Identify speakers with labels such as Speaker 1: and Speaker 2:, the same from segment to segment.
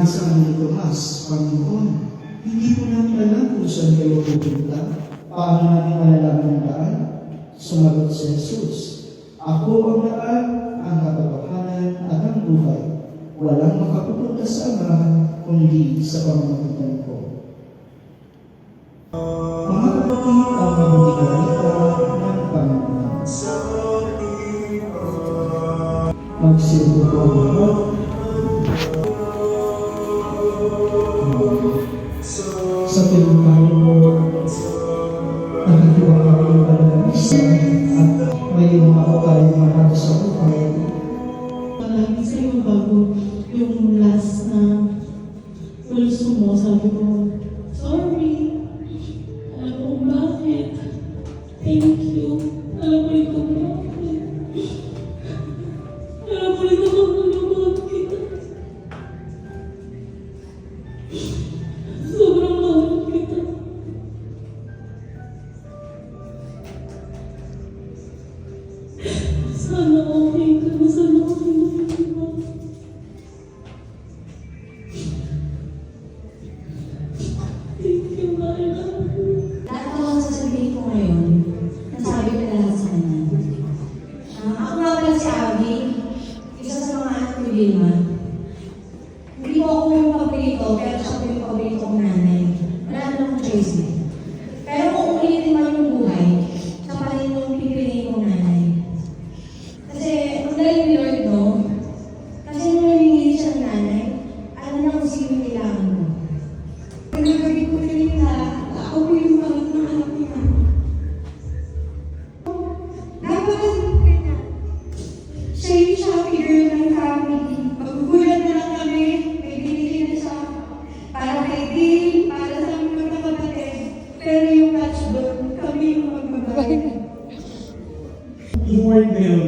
Speaker 1: sa amin ni Tomas, Panginoon, hindi po namin alam kung saan kayo pupunta. Paano namin malalaman ang daan? Sumagot si Jesus, ako ang daan, ang katotohanan at ang buhay. Walang makapupunta sa Ama, kundi sa pamamagitan ko. Mga kapatid, ang mabuting balita ng Panginoon. Magsiupo po ang lahat. Sa pinuntahan mo, nakikiwala ko yung pananalisa at may mga tayong mahal sa buhay.
Speaker 2: Maraming sa'yo bago yung last na pulso mo, sabi ko, sorry. Alam ko kung bakit. Thank you. Alam ko ito bakit. Alam ko ito kung kita. Sobrang mahal kita. Sana okay ka na, sana okay na yung iba. Thank you, I love you.
Speaker 3: Lahat ng sasabihin ko ngayon, nasabi ko na lahat sa kanya. Ako nga pala si Abby, isa sa mga anak ni Vilma. Hindi ko ako yung paborito, pero siya ko yung paborito kong nanay. Wala naman akong choice eh. Pero kung ulitin man yung buhay, siya pa rin yung pipiliin kong nanay. Kasi, ang galing ni Lord, no? Kasi nung nalingi siya ng nanay, alam na kung sino yung kailangan ko. Nagagabi ko rin na ako po yung mga anak niya. Napakasip ka niya. Siya yung shopping girl ng family. Magugulat na lang kami, may binili na siya. Para kay Dale, para sa aming mga kapatid. Pero yung catch doon, kami yung magbabayad.
Speaker 4: Yung word na yun,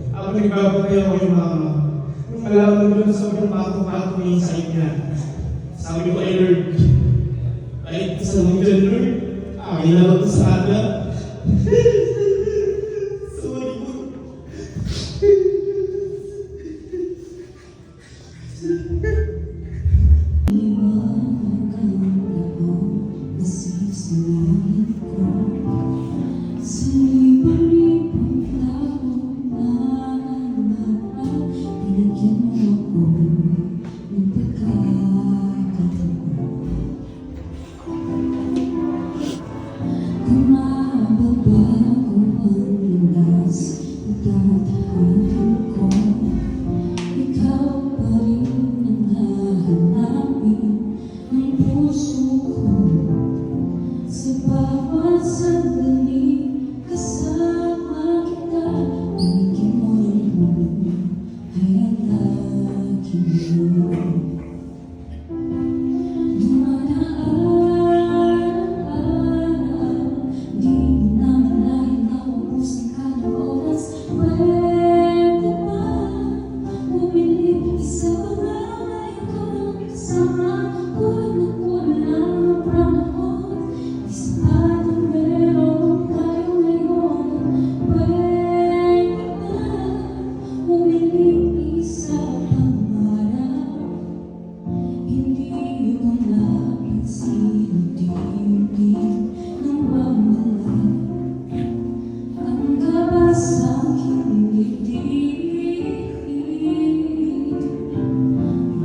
Speaker 4: ako nagbabagay ako yung mama. Nung malaman ko na sobrang bago-bago na yung side niya. Sabi ko, Lord, kahit sa mga dyan, Lord, akin na lang ito sa ana. Sorry po.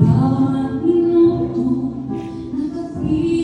Speaker 3: Bawat minuto, nakapili